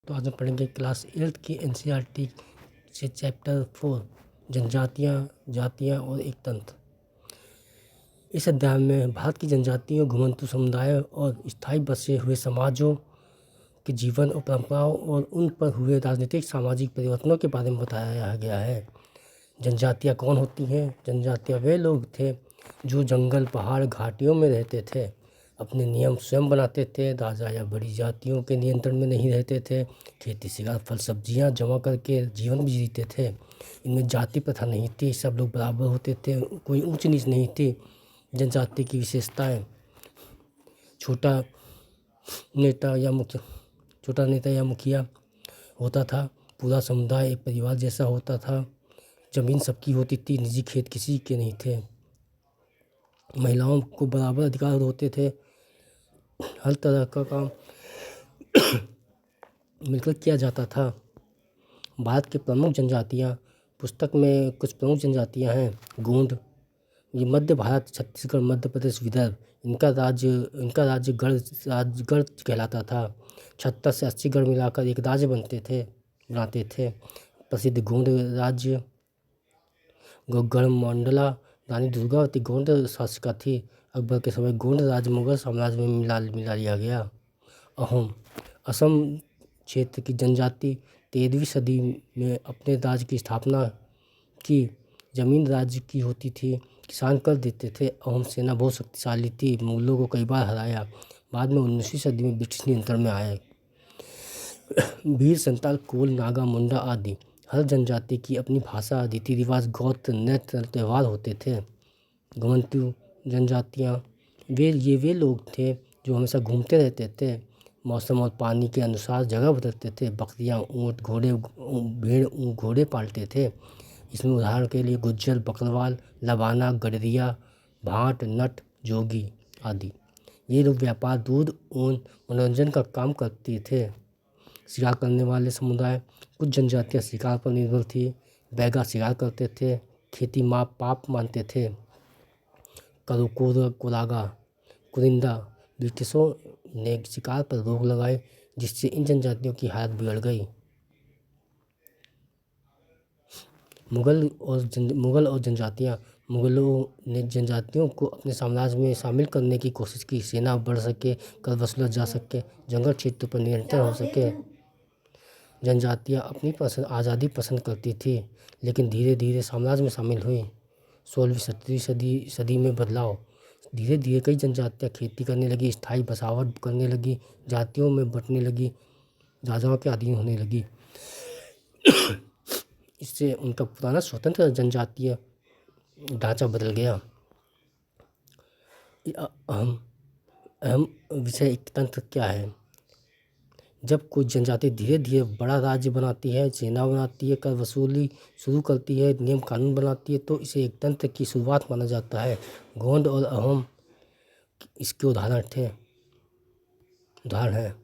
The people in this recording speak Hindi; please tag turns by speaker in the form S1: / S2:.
S1: तो आज हम पढ़ेंगे क्लास 8 की एनसीईआरटी से चैप्टर 4 जनजातियाँ, जातियाँ और एक तंत्र। इस अध्याय में भारत की जनजातियों, घुमंतू समुदायों और स्थायी बसे हुए समाजों के जीवन और परंपराओं और उन पर हुए राजनीतिक सामाजिक परिवर्तनों के बारे में बताया गया है। जनजातियाँ कौन होती हैं? जनजातियाँ वे लोग थे जो जंगल, पहाड़, घाटियों में रहते थे, अपने नियम स्वयं बनाते थे, राजा या बड़ी जातियों के नियंत्रण में नहीं रहते थे, खेती शिकार, फल सब्जियां जमा करके जीवन भी जीते थे। इनमें जाति प्रथा नहीं थी, सब लोग बराबर होते थे, कोई ऊंच नीच नहीं थी। जनजाति की विशेषताएं: छोटा नेता या मुखिया होता था, पूरा समुदाय एक परिवार जैसा होता था, जमीन सबकी होती थी, निजी खेत किसी के नहीं थे, महिलाओं को बराबर अधिकार होते थे, हर तरह का काम मिलकर किया जाता था। भारत की प्रमुख जनजातियाँ, पुस्तक में कुछ प्रमुख जनजातियाँ हैं। गोंड, ये मध्य भारत, छत्तीसगढ़, मध्य प्रदेश, विदर्भ, इनका राज्य गढ़ कहलाता था। 70 से 80 गढ़ मिलाकर एक राज्य बनाते थे। प्रसिद्ध गोंड राज्य गढ़मंडला, रानी दुर्गावती गोंड शासिका थी। अकबर के समय गोंड राज्य मुगल साम्राज्य में मिला लिया गया। अहोम, असम क्षेत्र की जनजाति 13वीं सदी में अपने राज्य की स्थापना की। जमीन राज्य की होती थी, किसान कर देते थे। अहोम सेना बहुत शक्तिशाली थी, मुगलों को कई बार हराया। बाद में 19वीं सदी में ब्रिटिश नियंत्रण में आए। भील, संताल, कोल, नागा, मुंडा आदि, हर जनजाति की अपनी भाषा, रीति रिवाज, गोत्र, नृत्य, त्यौहार होते थे। घुमंतू जनजातियाँ, वे लोग थे जो हमेशा घूमते रहते थे, मौसम और पानी के अनुसार जगह बदलते थे। बकरियाँ, ऊँट, भेड़, घोड़े पालते थे। इसमें उदाहरण के लिए गुज्जर, बकरवाल, लबाना, गडरिया, भाट, नट, जोगी आदि। ये लोग व्यापार, दूध, ऊन, मनोरंजन का काम करते थे। शिकार करने वाले समुदाय, कुछ जनजातियाँ शिकार पर निर्भर थी। बैगा शिकार करते थे, खेती पाप मानते थे। कोलागा, कुरिंदा, ब्रिटिशों ने शिकार पर रोक लगाई, जिससे इन जनजातियों की हालत बिगड़ गई। मुगल और जनजातियाँ, मुगलों ने जनजातियों को अपने साम्राज्य में शामिल करने की कोशिश की। सेना बढ़ सके, कर वसूला जा सके, जंगल क्षेत्र पर नियंत्रण हो सके। जनजातियाँ अपनी आज़ादी पसंद करती थी, लेकिन धीरे धीरे साम्राज्य में शामिल हुई। 16वीं-17वीं सदी में बदलाव, धीरे धीरे कई जनजातियाँ खेती करने लगी, स्थायी बसावट करने लगी, जातियों में बंटने लगी, राजाओं के अधीन होने लगी। इससे उनका पुराना स्वतंत्र जनजातीय ढांचा बदल गया। अहम विषय एक तंत्र क्या है? जब कोई जनजाति धीरे धीरे बड़ा राज्य बनाती है, सेना बनाती है, कर वसूली शुरू करती है, नियम कानून बनाती है, तो इसे एक तंत्र की शुरुआत माना जाता है। गोंड और अहोम इसके उदाहरण हैं।